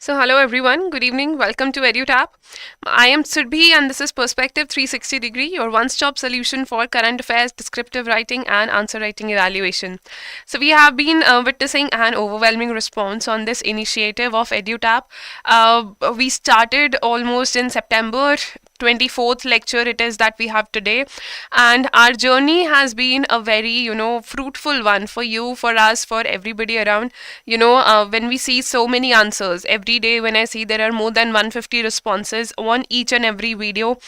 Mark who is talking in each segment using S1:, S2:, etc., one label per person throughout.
S1: So, hello everyone, good evening, welcome to EduTap. I am Surbhi and this is Perspective 360 Degree, your one stop solution for current affairs, descriptive writing, and answer writing evaluation. So, we have been witnessing an overwhelming response on this initiative of EduTap. We started almost in September. 24th lecture it is that we have today, and our journey has been a very fruitful one for you, for us, for everybody around. When we see so many answers every day, when I see there are more than 150 responses on each and every video,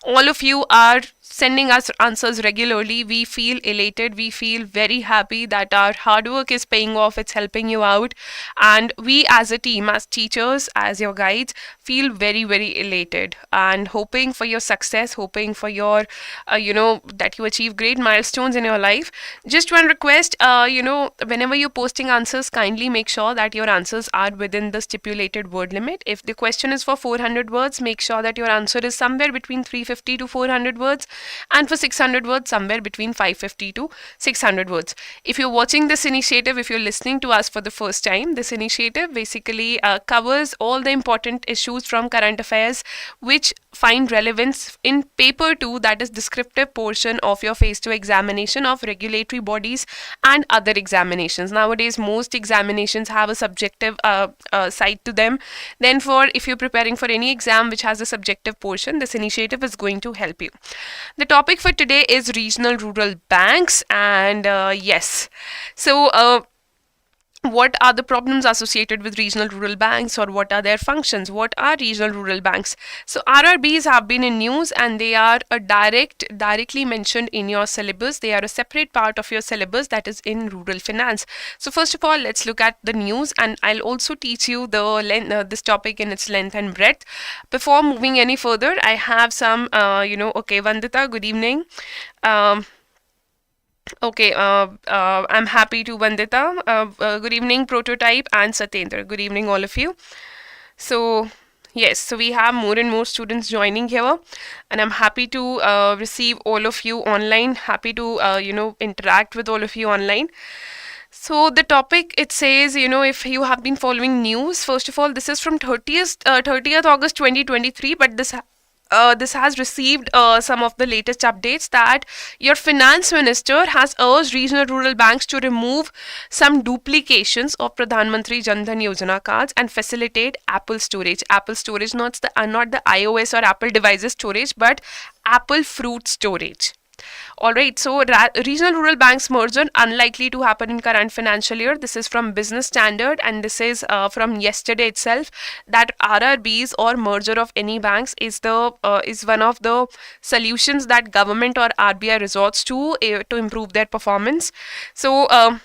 S1: all of you are sending us answers regularly. We feel elated, we feel very happy that our hard work is paying off, it's helping you out, and we as a team, as teachers, as your guides, feel very very elated and hoping for your success, hoping for your that you achieve great milestones in your life. Just one request, whenever you're posting answers, kindly make sure that your answers are within the stipulated word limit. If the question is for 400 words, make sure that your answer is somewhere between 350 to 400 words, and for 600 words, somewhere between 550 to 600 words. If you're watching this initiative, if you're listening to us for the first time, this initiative basically covers all the important issues from current affairs which find relevance in paper 2, that is descriptive portion of your phase 2 examination of regulatory bodies and other examinations. Nowadays most examinations have a subjective side to them. Then for if you're preparing for any exam which has a subjective portion, this initiative is going to help you. The topic for today is regional rural banks, and yes, so what are the problems associated with regional rural banks, or what are their functions? What are regional rural banks? So RRBs have been in news, and they are directly mentioned in your syllabus. They are a separate part of your syllabus that is in rural finance. So first of all, let's look at the news, and I'll also teach you the this topic in its length and breadth. Before moving any further, I have some okay, Vandita, good evening. Okay, I'm happy to Vandita. Good evening, Prototype and Satyendra. Good evening, all of you. So, yes, so we have more and more students joining here, and I'm happy to receive all of you online. Happy to, interact with all of you online. So the topic, it says, if you have been following news, first of all, this is from 30th August 2023, but this has received some of the latest updates that your finance minister has urged regional rural banks to remove some duplications of Pradhan Mantri Jan Dhan Yojana cards and facilitate Apple storage. Apple storage, not the iOS or Apple devices storage, but Apple fruit storage. Alright, so regional rural banks merger unlikely to happen in current financial year. This is from Business Standard, and this is from yesterday itself, that RRBs or merger of any banks is one of the solutions that government or RBI resorts to improve their performance. So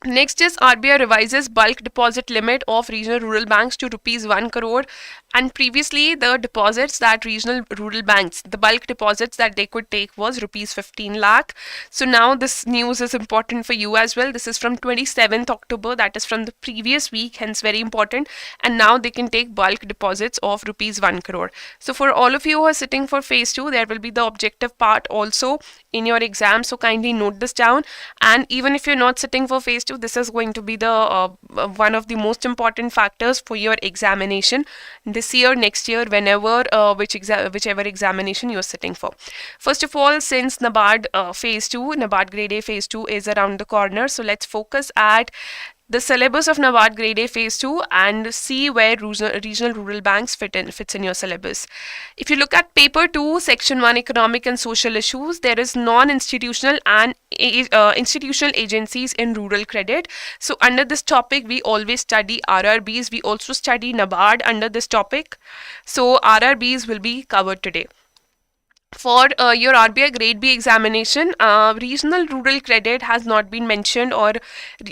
S1: next is RBI revises bulk deposit limit of regional rural banks to rupees 1 crore. And previously, the deposits that regional rural banks, the bulk deposits that they could take was rupees 15 lakh. So now this news is important for you as well. This is from 27th October, that is from the previous week, hence very important. And now they can take bulk deposits of rupees 1 crore. So for all of you who are sitting for phase 2, there will be the objective part also in your exam. So kindly note this down. And even if you're not sitting for phase 2, this is going to be the one of the most important factors for your examination this year, next year, whenever whichever examination you're sitting for. First of all, since NABARD Grade A phase 2 is around the corner, so let's focus at the syllabus of NABARD Grade A phase 2 and see where regional rural banks fits in your syllabus. If you look at paper 2, section 1, economic and social issues, there is non-institutional and institutional agencies in rural credit. So under this topic, we always study RRBs. We also study NABARD under this topic. So RRBs will be covered today. For your RBI Grade B examination, regional rural credit has not been mentioned, or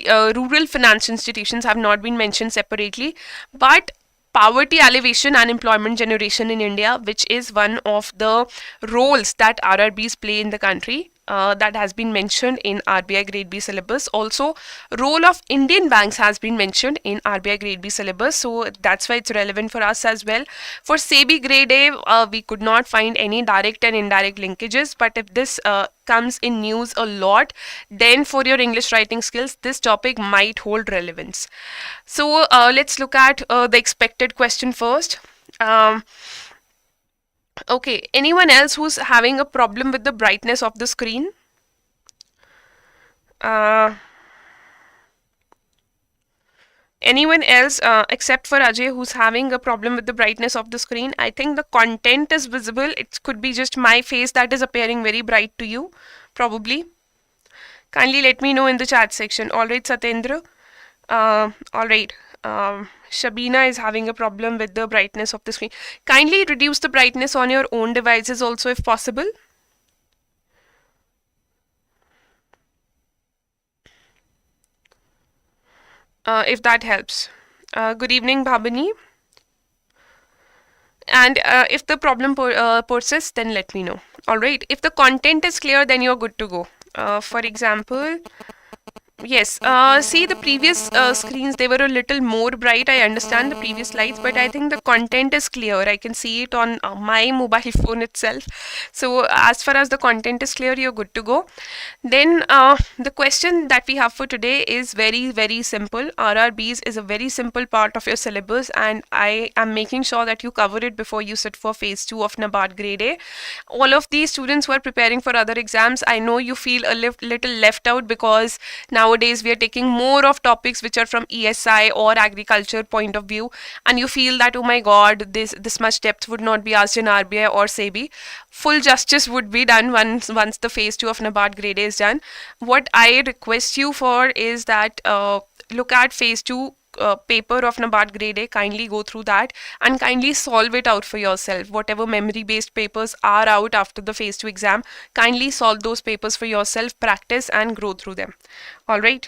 S1: rural finance institutions have not been mentioned separately, but poverty alleviation and employment generation in India, which is one of the roles that RRBs play in the country, that has been mentioned in RBI Grade B syllabus. Also, role of Indian banks has been mentioned in RBI Grade B syllabus, so that's why it's relevant for us as well. For SEBI Grade A, we could not find any direct and indirect linkages, but if this comes in news a lot, then for your English writing skills, this topic might hold relevance. So let's look at the expected question first. Okay, anyone else who's having a problem with the brightness of the screen? Anyone else except for Ajay who's having a problem with the brightness of the screen? I think the content is visible. It could be just my face that is appearing very bright to you, probably. Kindly let me know in the chat section. All right, Satyendra. All right. Shabina is having a problem with the brightness of the screen. Kindly reduce the brightness on your own devices also if possible. If that helps. Good evening, Bhabani. And if the problem persists, then let me know. All right. If the content is clear, then you're good to go. For example, yes, see the previous screens, they were a little more bright. I understand the previous slides, but I think the content is clear. I can see it on my mobile phone itself. So as far as the content is clear, you're good to go. Then the question that we have for today is very, very simple. RRBs is a very simple part of your syllabus, and I am making sure that you cover it before you sit for phase 2 of NABARD Grade A. All of these students who are preparing for other exams, I know you feel a little left out because nowadays we are taking more of topics which are from ESI or agriculture point of view, and you feel that, oh my god, this much depth would not be asked in RBI or SEBI. Full justice would be done once the phase 2 of NABARD Grade A is done. What I request you for is that look at phase 2 paper of NABARD Grade A, kindly go through that and kindly solve it out for yourself. Whatever memory based papers are out after the phase 2 exam, kindly solve those papers for yourself, practice and grow through them. All right.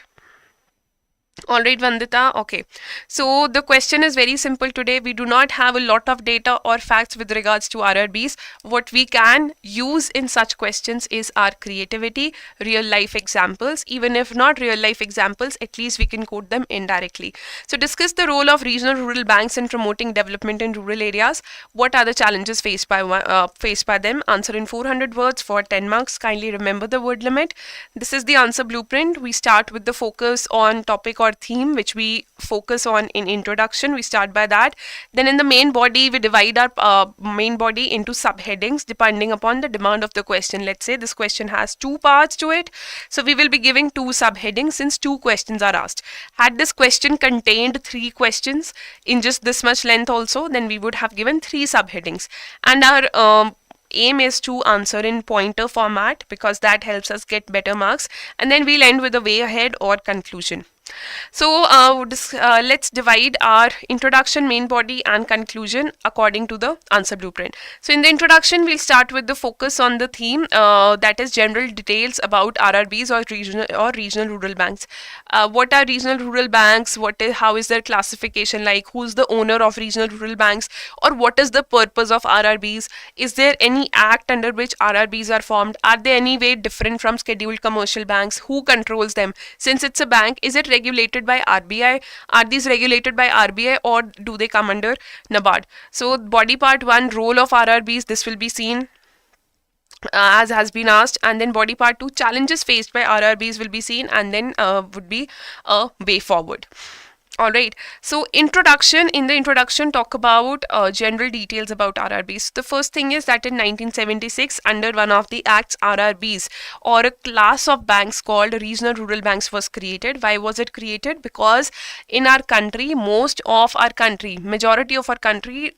S1: All right, Vandita. Okay. So the question is very simple today. We do not have a lot of data or facts with regards to RRBs. What we can use in such questions is our creativity, real life examples. Even if not real life examples, at least we can quote them indirectly. So discuss the role of regional rural banks in promoting development in rural areas. What are the challenges faced by them? Answer in 400 words for 10 marks. Kindly remember the word limit. This is the answer blueprint. We start with the focus on topic or theme which we focus on in introduction. We start by that. Then in the main body, we divide our main body into subheadings depending upon the demand of the question. Let's say this question has 2 parts to it, so we will be giving 2 subheadings since 2 questions are asked. Had this question contained 3 questions in just this much length also, then we would have given 3 subheadings, and our aim is to answer in pointer format because that helps us get better marks, and then we'll end with a way ahead or conclusion. So let's divide our introduction, main body and conclusion according to the answer blueprint. So in the introduction, we'll start with the focus on the theme, that is general details about RRBs or regional rural banks. What are regional rural banks? How is their classification like? Who's the owner of regional rural banks? Or what is the purpose of RRBs? Is there any act under which RRBs are formed? Are they any way different from scheduled commercial banks? Who controls them? Since it's a bank, is it regulated by RBI? Are these regulated by RBI or do they come under NABARD? So body part 1, role of RRBs, this will be seen as has been asked, and then body part 2, challenges faced by RRBs will be seen, and then would be a way forward. All right. So in the introduction, talk about general details about RRBs. The first thing is that in 1976, under one of the acts, RRBs or a class of banks called regional rural banks was created. Why was it created? Because in our country, majority of our country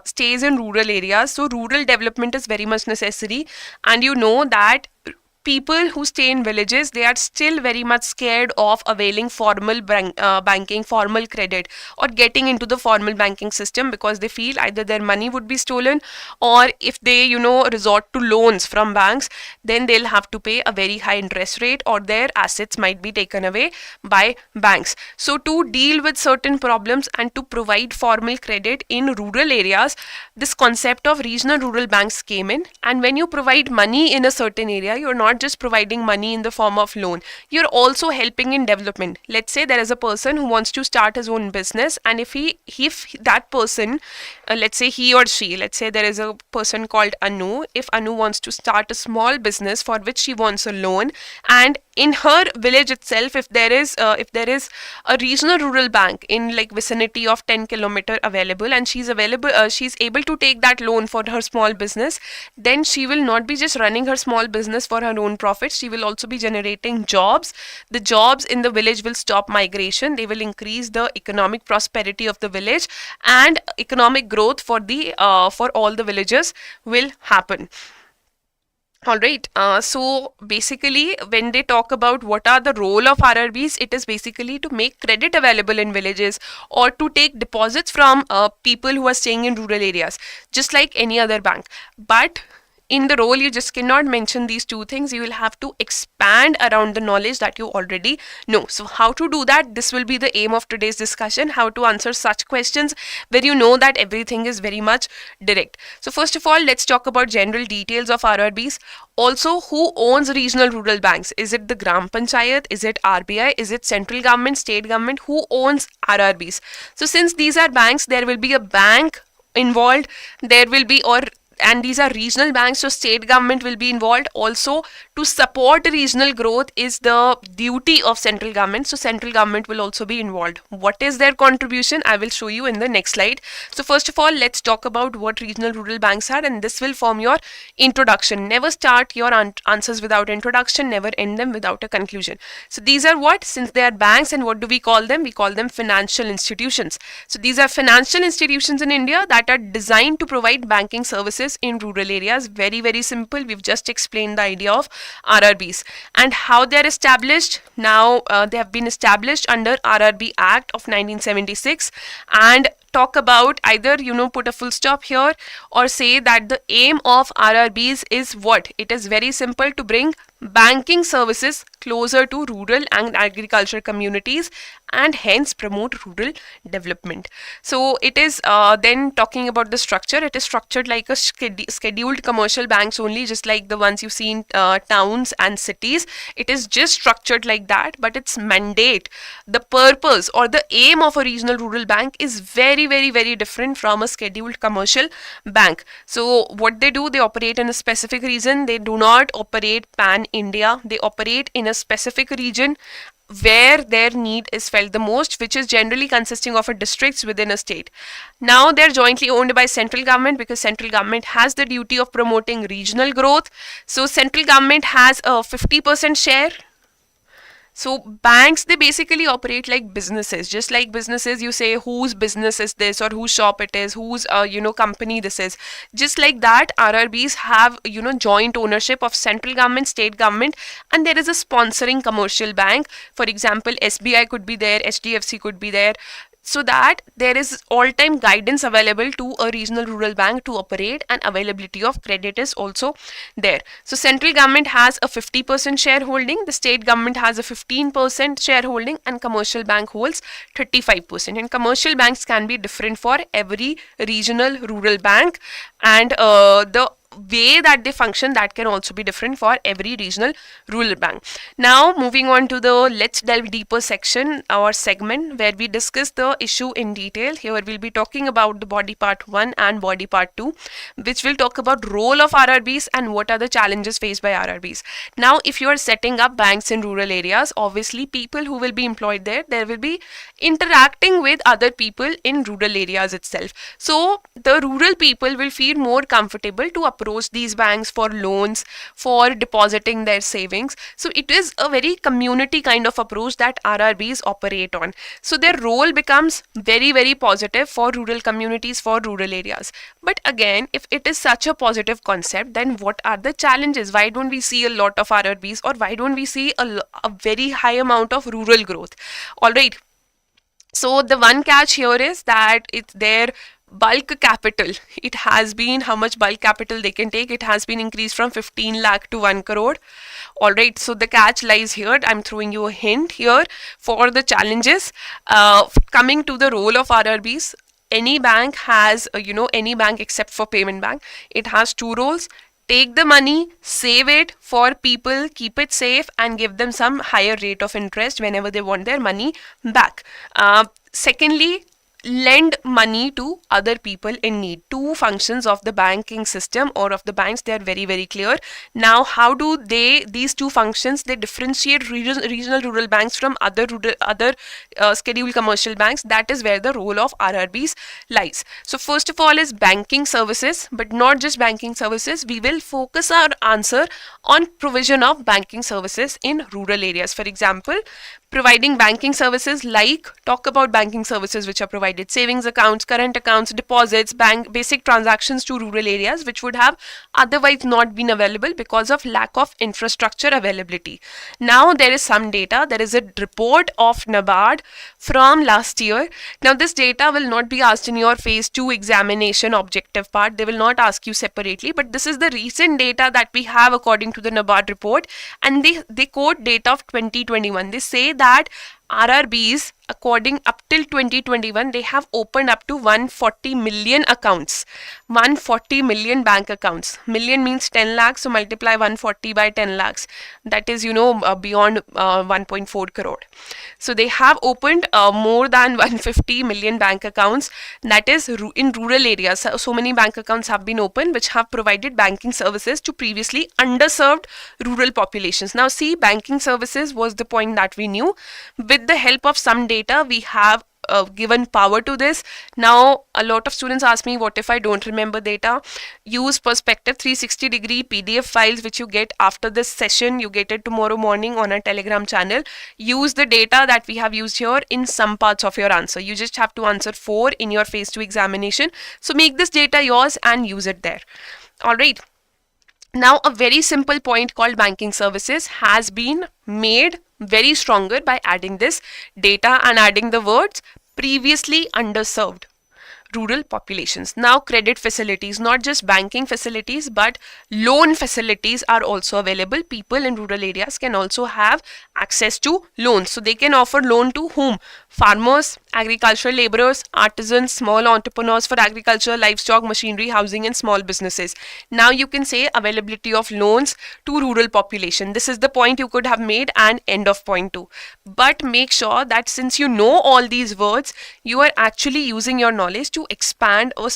S1: stays in rural areas. So rural development is very much necessary. And you know that people who stay in villages, they are still very much scared of availing formal banking, formal credit, or getting into the formal banking system because they feel either their money would be stolen, or if they resort to loans from banks, then they'll have to pay a very high interest rate, or their assets might be taken away by banks. So to deal with certain problems and to provide formal credit in rural areas, this concept of regional rural banks came in. And when you provide money in a certain area, you're not not just providing money in the form of loan, you're also helping in development. Let's say there is a person who wants to start his own business, and if that person, let's say he or she, let's say there is a person called Anu. If Anu wants to start a small business for which she wants a loan, and in her village itself, if there is a regional rural bank in like vicinity of 10 km available, and she's able to take that loan for her small business, then she will not be just running her small business for her own profits. She will also be generating jobs. The jobs in the village will stop migration. They will increase the economic prosperity of the village, and economic growth for all the villagers will happen. All right. So basically, when they talk about what are the role of RRBs, it is basically to make credit available in villages, or to take deposits from people who are staying in rural areas, just like any other bank. But in the role, you just cannot mention these two things. You will have to expand around the knowledge that you already know. So how to do that? This will be the aim of today's discussion, how to answer such questions where you know that everything is very much direct. So first of all, let's talk about general details of RRBs. Also, who owns regional rural banks? Is it the Gram Panchayat? Is it RBI? Is it central government, state government? Who owns RRBs? So since these are banks, there will be a bank involved. There will be, and these are regional banks, so state government will be involved. Also, to support regional growth is the duty of central government, so central government will also be involved. What is their contribution? I will show you in the next slide. So first of all, let's talk about what regional rural banks are, and this will form your introduction. Never start your answers without introduction, never end them without a conclusion. So these are what? Since they are banks, and what do we call them? We call them financial institutions. So these are financial institutions in India that are designed to provide banking services in rural areas. Very, very simple. We've just explained the idea of RRBs and how they're established. Now they have been established under RRB Act of 1976, and talk about either put a full stop here or say that the aim of RRBs is what? It is very simple: to bring banking services closer to rural and agricultural communities, and hence promote rural development. So it is then talking about the structure. It is structured like a scheduled commercial banks only, just like the ones you see in towns and cities. It is just structured like that, but its mandate, the purpose or the aim of a regional rural bank is very, very, very different from a scheduled commercial bank. So what they do, they operate in a specific region. They do not operate pan-India. They operate in a specific region where their need is felt the most, which is generally consisting of a districts within a state. Now they're jointly owned by central government, because central government has the duty of promoting regional growth. So central government has a 50% share. So banks, they basically operate like businesses. Just like businesses, you say whose business is this, or whose shop it is, whose company this is. Just like that, RRBs have joint ownership of central government, state government, and there is a sponsoring commercial bank. For example, SBI could be there, HDFC could be there. So that there is all-time guidance available to a regional rural bank to operate, and availability of credit is also there. So central government has a 50% shareholding, the state government has a 15% shareholding, and commercial bank holds 35%. And commercial banks can be different for every regional rural bank, and the way that they function, that can also be different for every regional rural bank. Now moving on to the let's delve deeper section, our segment where we discuss the issue in detail. Here we'll be talking about the body part 1 and body part 2, which will talk about role of RRBs and what are the challenges faced by RRBs. Now if you are setting up banks in rural areas, obviously people who will be employed there will be interacting with other people in rural areas itself. So the rural people will feel more comfortable to approach these banks for loans, for depositing their savings. So it is a very community kind of approach that RRBs operate on. So their role becomes very, very positive for rural communities, for rural areas. But again, if it is such a positive concept, then what are the challenges? Why don't we see a lot of RRBs, or why don't we see a very high amount of rural growth? All right. So the one catch here is that it's their bulk capital. It has been how much bulk capital they can take. It has been increased from 15 lakh to 1 crore. All right, so the catch lies here. I'm throwing you a hint here for the challenges. Coming to the role of RRBs, any bank has any bank except for payment bank, it has two roles: take the money, save it for people, keep it safe, and give them some higher rate of interest whenever they want their money back. Secondly, lend money to other people in need. Two functions of the banking system or of the banks, they are very, very clear. Now, how do these two functions, they differentiate regional rural banks from other scheduled commercial banks? That is where the role of RRBs lies. So first of all is banking services, but not just banking services. We will focus our answer on provision of banking services in rural areas. For example, providing banking services like, talk about banking services which are provided: savings accounts, current accounts, deposits, bank basic transactions to rural areas which would have otherwise not been available because of lack of infrastructure availability. Now there is some data. There is a report of NABARD from last year. Now this data will not be asked in your phase 2 examination objective part. They will not ask you separately, but this is the recent data that we have according to the NABARD report, and they quote data of 2021. They say that RRBs, according up till 2021, they have opened up to 140 million accounts. 140 million bank accounts. Million means 10 lakhs, so multiply 140 by 10 lakhs. That is, beyond 1.4 crore. So they have opened more than 150 million bank accounts. That is in rural areas. So many bank accounts have been opened which have provided banking services to previously underserved rural populations. Now see, banking services was the point that we knew. With the help of some data, we have given power to this. Now a lot of students ask me, what if I don't remember data? Use Perspective 360-degree PDF files which you get after this session. You get it tomorrow morning on our Telegram channel. Use the data that we have used here in some parts of your answer. You just have to answer 4 in your phase 2 examination. So make this data yours and use it there. Alright. Now a very simple point called banking services has been made very stronger by adding this data and adding the words previously underserved rural populations. Now credit facilities, not just banking facilities but loan facilities are also available. People in rural areas can also have access to loans. So they can offer loan to whom? Farmers, agricultural laborers, artisans, small entrepreneurs for agriculture, livestock, machinery, housing and small businesses. Now you can say availability of loans to rural population. This is the point you could have made and end of point 2. But make sure that since you know all these words, you are actually using your knowledge to expand a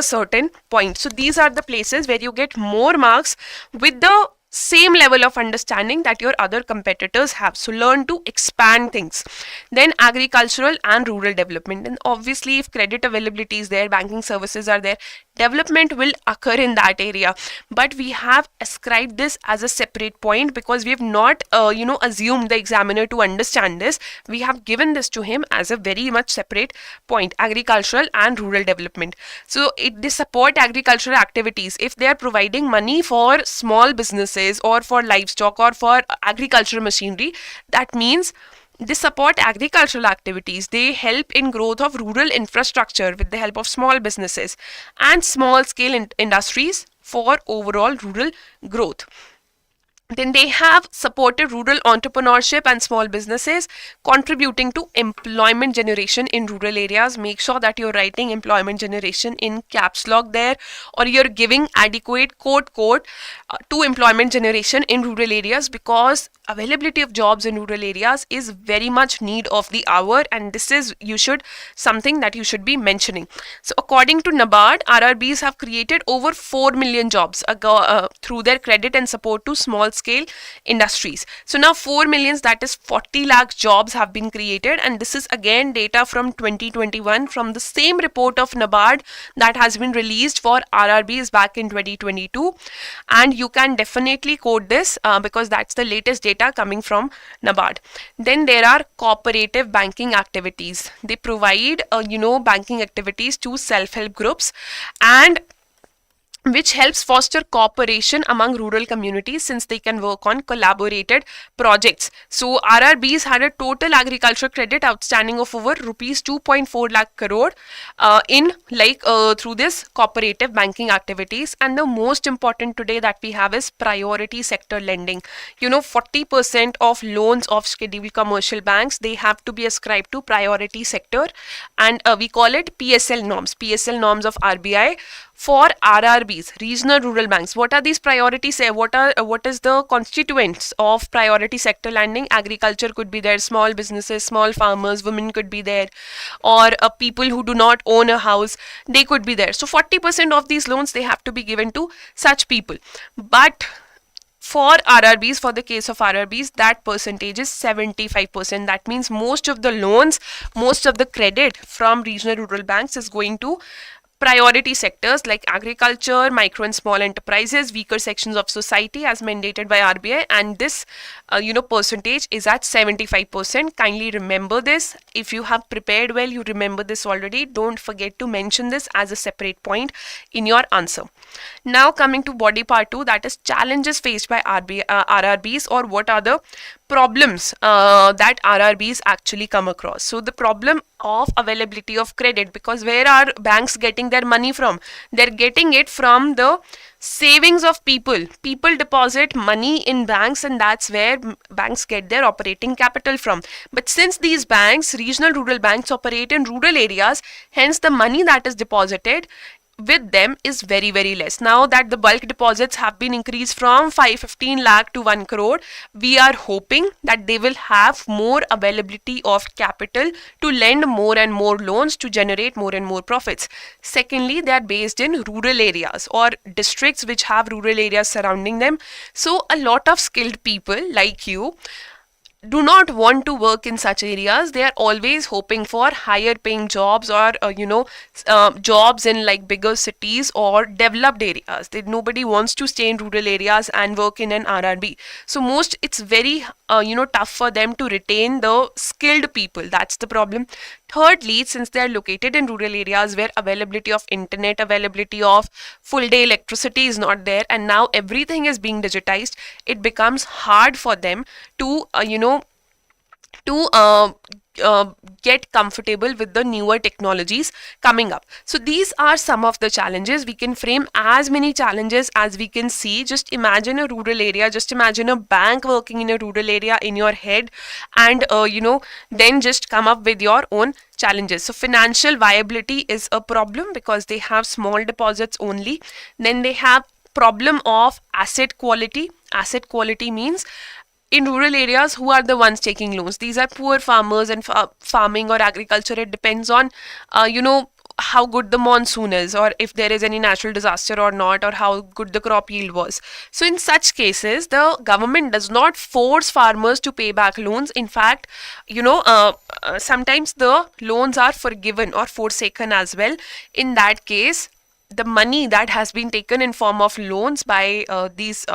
S1: certain point. So these are the places where you get more marks with the same level of understanding that your other competitors have. So learn to expand things. Then agricultural and rural development. And obviously if credit availability is there, banking services are there, development will occur in that area. But we have ascribed this as a separate point because we have not assumed the examiner to understand this. We have given this to him as a very much separate point: agricultural and rural development. So they support agricultural activities. If they are providing money for small businesses or for livestock or for agricultural machinery, that means they support agricultural activities. They help in growth of rural infrastructure with the help of small businesses and small scale industries for overall rural growth. Then they have supported rural entrepreneurship and small businesses, contributing to employment generation in rural areas. Make sure that you're writing employment generation in caps lock there, or you're giving adequate quote to employment generation in rural areas, because availability of jobs in rural areas is very much need of the hour, and this is something that you should be mentioning. So according to NABARD, RRBs have created over 4 million jobs through their credit and support to small scale industries. So now 4 millions, that is 40 lakh jobs have been created, and this is again data from 2021 from the same report of NABARD that has been released for RRBs back in 2022, and you can definitely quote this because that's the latest data coming from NABARD. Then there are cooperative banking activities. They provide banking activities to self-help groups, and which helps foster cooperation among rural communities since they can work on collaborated projects. So RRBs had a total agriculture credit outstanding of over rupees 2.4 lakh crore through this cooperative banking activities. And the most important today that we have is priority sector lending. 40% of loans of scheduled commercial banks, they have to be ascribed to priority sector, and we call it PSL norms of RBI. For RRBs, regional rural banks, what are these priorities? What is the constituents of priority sector lending? Agriculture could be there, small businesses, small farmers, women could be there, or people who do not own a house, they could be there. So 40% of these loans, they have to be given to such people. But for RRBs, for the case of RRBs, that percentage is 75%. That means most of the loans, most of the credit from regional rural banks is going to priority sectors like agriculture, micro and small enterprises, weaker sections of society as mandated by RBI, and this percentage is at 75%. Kindly remember this. If you have prepared well, you remember this already. Don't forget to mention this as a separate point in your answer. Now coming to body part 2, that is challenges faced by RRBs, or what are the problems that RRBs actually come across. So the problem of availability of credit, because where are banks getting their money from? They're getting it from the savings of people. People deposit money in banks, and that's where banks get their operating capital from. But since these banks, regional rural banks, operate in rural areas, hence the money that is deposited with them is very, very less. Now that the bulk deposits have been increased from 515 lakh to 1 crore, we are hoping that they will have more availability of capital to lend more and more loans to generate more and more profits. Secondly, they are based in rural areas or districts which have rural areas surrounding them. So a lot of skilled people like you do not want to work in such areas. They are always hoping for higher paying jobs, or jobs in like bigger cities or developed areas. Nobody wants to stay in rural areas and work in an RRB. So it's very tough for them to retain the skilled people. That's the problem. Thirdly, since they are located in rural areas where availability of internet, availability of full day electricity is not there, and now everything is being digitized, it becomes hard for them to get comfortable with the newer technologies coming up. So these are some of the challenges. We can frame as many challenges as we can see. Just imagine a rural area, just imagine a bank working in a rural area in your head, and then just come up with your own challenges. So financial viability is a problem because they have small deposits only. Then they have problem of asset quality. Asset quality means in rural areas, who are the ones taking loans? These are poor farmers, and farming or agriculture, it depends on, how good the monsoon is, or if there is any natural disaster or not, or how good the crop yield was. So in such cases, the government does not force farmers to pay back loans. In fact, sometimes the loans are forgiven or forsaken as well. In that case, the money that has been taken in form of loans by these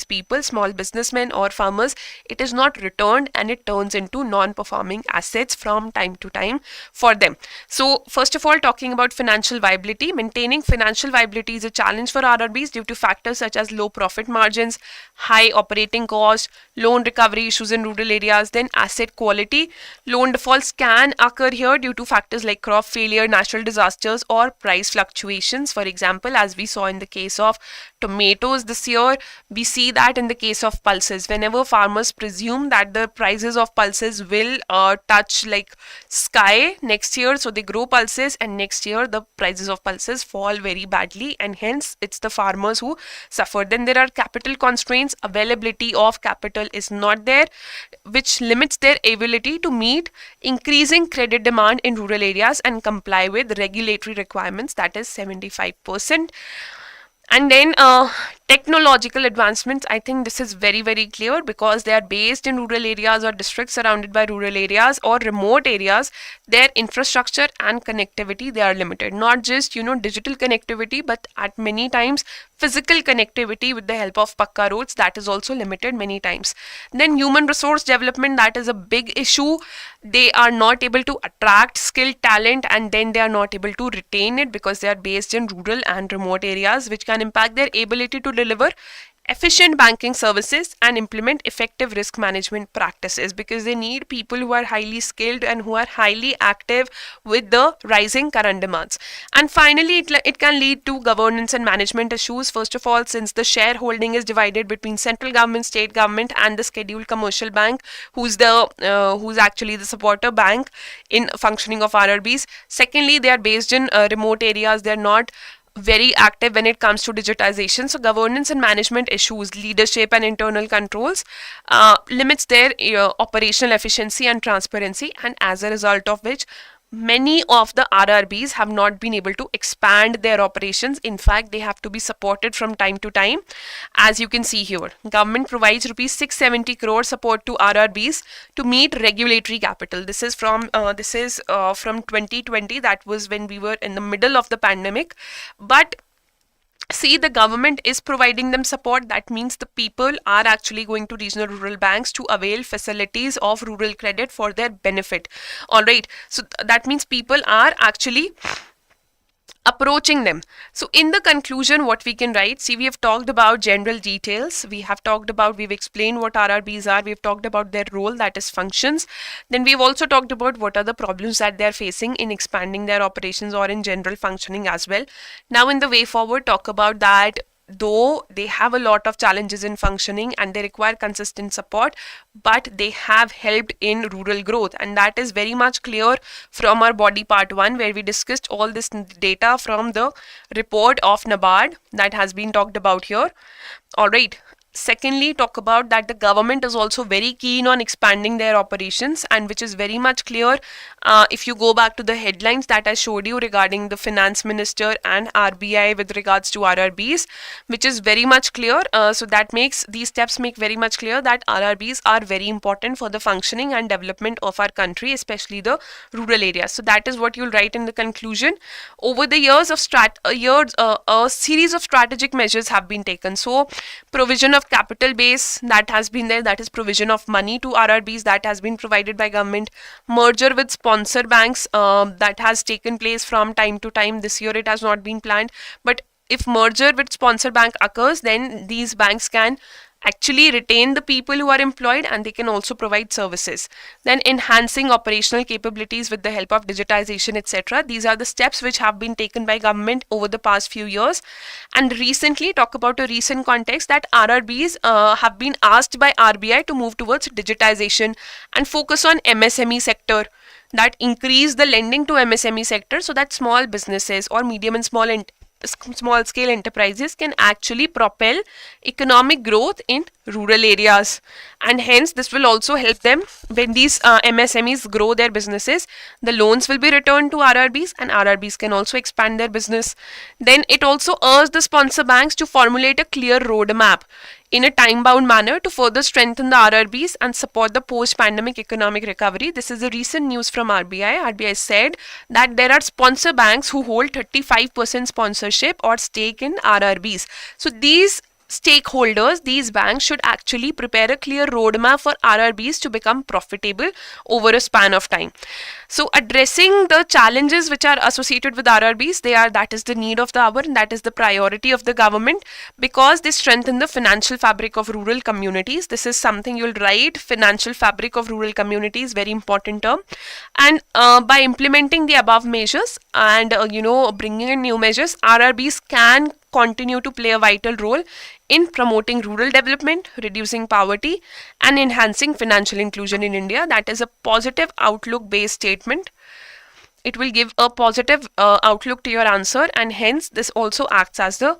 S1: people, small businessmen or farmers, it is not returned, and it turns into non-performing assets from time to time for them. So first of all, talking about financial viability, maintaining financial viability is a challenge for RRBs due to factors such as low profit margins, high operating costs, loan recovery issues in rural areas. Then asset quality, loan defaults can occur here due to factors like crop failure, natural disasters, or price fluctuations. For example, as we saw in the case of tomatoes this year, we see that in the case of pulses, whenever farmers presume that the prices of pulses will touch like sky next year, so they grow pulses, and next year the prices of pulses fall very badly, and hence it's the farmers who suffer. Then there are capital constraints. Availability of capital is not there, which limits their ability to meet increasing credit demand in rural areas and comply with regulatory requirements, that is 75%. And then technological advancements, I think this is very, very clear because they are based in rural areas or districts surrounded by rural areas or remote areas. Their infrastructure and connectivity, they are limited. Not just, digital connectivity, but at many times physical connectivity with the help of pakka roads, that is also limited many times. Then human resource development, that is a big issue. They are not able to attract skilled talent, and then they are not able to retain it because they are based in rural and remote areas, which can impact their ability to deliver efficient banking services and implement effective risk management practices, because they need people who are highly skilled and who are highly active with the rising current demands. And finally, it can lead to governance and management issues. First of all, since the shareholding is divided between central government, state government, and the scheduled commercial bank, who's actually the supporter bank in functioning of RRBs. Secondly, they are based in remote areas. They are not very active when it comes to digitization. So governance and management issues, leadership and internal controls limits their operational efficiency and transparency, and as a result of which many of the RRBs have not been able to expand their operations. In fact, they have to be supported from time to time. As you can see here, government provides rupees 670 crore support to RRBs to meet regulatory capital. This is from 2020. That was when we were in the middle of the pandemic. But see, the government is providing them support. That means the people are actually going to regional rural banks to avail facilities of rural credit for their benefit. All right. So that means people are actually approaching them. So in the conclusion, what we can write, see, we have talked about general details. We've explained what RRBs are. We've talked about their role, that is functions. Then we've also talked about what are the problems that they're facing in expanding their operations or in general functioning as well. Now in the way forward, talk about that though they have a lot of challenges in functioning and they require consistent support, but they have helped in rural growth, and that is very much clear from our body part 1, where we discussed all this data from the report of NABARD that has been talked about here. All right. Secondly, talk about that the government is also very keen on expanding their operations, and which is very much clear if you go back to the headlines that I showed you regarding the finance minister and RBI with regards to RRBs, which is very much clear. So that makes these steps make very much clear that RRBs are very important for the functioning and development of our country, especially the rural areas. So that is what you'll write in the conclusion. Over the years of a series of strategic measures have been taken. So provision of capital base, that has been there, that is provision of money to RRBs, that has been provided by government. Merger with sponsor banks, that has taken place from time to time. This year it has not been planned, but if merger with sponsor bank occurs, then these banks can actually retain the people who are employed and they can also provide services. Then enhancing operational capabilities with the help of digitization, etc. These are the steps which have been taken by government over the past few years. And recently, talk about a recent context, that RRBs have been asked by RBI to move towards digitization and focus on MSME sector, that increase the lending to MSME sector so that small businesses or medium and small scale enterprises can actually propel economic growth in rural areas, and hence this will also help them when these MSMEs grow their businesses. The loans will be returned to RRBs and RRBs can also expand their business. Then it also urged the sponsor banks to formulate a clear roadmap in a time-bound manner to further strengthen the RRBs and support the post-pandemic economic recovery. This is a recent news from RBI. RBI said that there are sponsor banks who hold 35% sponsorship or stake in RRBs. So these stakeholders, these banks should actually prepare a clear roadmap for RRBs to become profitable over a span of time. So addressing the challenges which are associated with RRBs, that is the need of the hour and that is the priority of the government, because they strengthen the financial fabric of rural communities. This is something you'll write, financial fabric of rural communities, very important term. And by implementing the above measures and bringing in new measures, RRBs can continue to play a vital role in promoting rural development, reducing poverty, and enhancing financial inclusion in India. That is a positive outlook based statement. It will give a positive outlook to your answer, and hence this also acts as the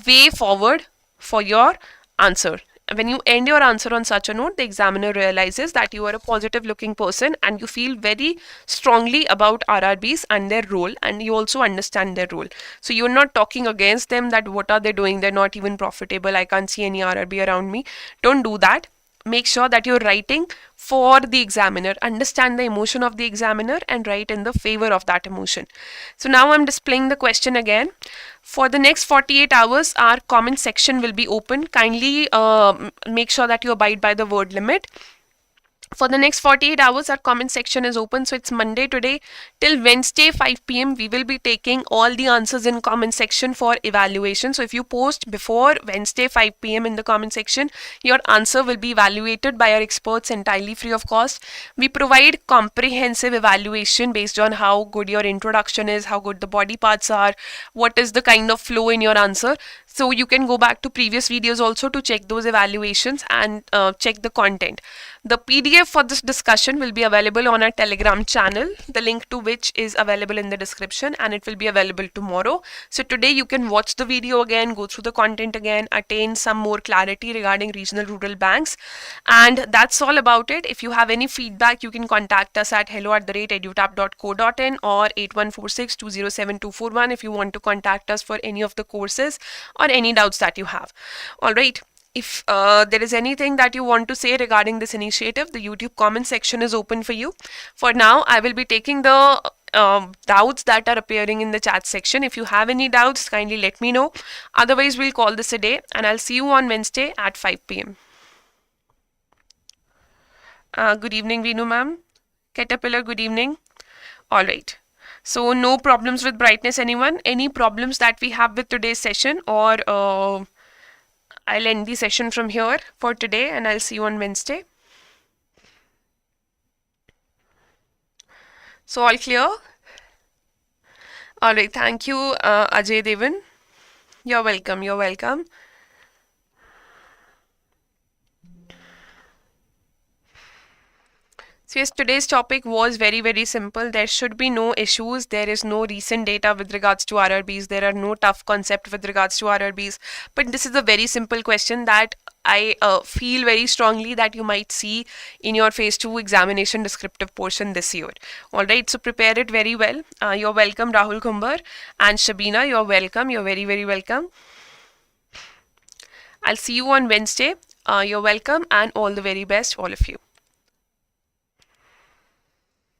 S1: way forward for your answer. When you end your answer on such a note, the examiner realizes that you are a positive looking person and you feel very strongly about RRBs and their role, and you also understand their role. So you're not talking against them that what are they doing, they're not even profitable, I can't see any RRB around me. Don't do that. Make sure that you're writing for the examiner, understand the emotion of the examiner and write in the favor of that emotion. So now I'm displaying the question again. For the next 48 hours, our comment section will be open. Kindly make sure that you abide by the word limit. For the next 48 hours, our comment section is open. So it's Monday today till Wednesday 5 p.m. We will be taking all the answers in comment section for evaluation. So if you post before Wednesday 5 p.m. in the comment section, your answer will be evaluated by our experts entirely free of cost. We provide comprehensive evaluation based on how good your introduction is, how good the body parts are, what is the kind of flow in your answer. So you can go back to previous videos also to check those evaluations and check the content. The PDF PDF for this discussion will be available on our Telegram channel, the link to which is available in the description, and it will be available tomorrow. So today you can watch the video again, go through the content again, attain some more clarity regarding regional rural banks. And that's all about it. If you have any feedback, you can contact us at hello@edutap.co.in or 8146207241 if you want to contact us for any of the courses or any doubts that you have. All right. If there is anything that you want to say regarding this initiative, the YouTube comment section is open for you. For now, I will be taking the doubts that are appearing in the chat section. If you have any doubts, kindly let me know. Otherwise, we'll call this a day, and I'll see you on Wednesday at 5 p.m. Good evening, Veenu ma'am. Caterpillar, good evening. All right. So no problems with brightness, anyone? Any problems that we have with today's session, or I'll end the session from here for today and I'll see you on Wednesday. So all clear? All right. Thank you, Ajay Devan. You're welcome. You're welcome. So yes, today's topic was very, very simple. There should be no issues. There is no recent data with regards to RRBs. There are no tough concepts with regards to RRBs. But this is a very simple question that I feel very strongly that you might see in your phase 2 examination descriptive portion this year. All right, so prepare it very well. You're welcome, Rahul Kumbar and Shabina. You're welcome. You're very, very welcome. I'll see you on Wednesday. You're welcome, and all the very best, all of you.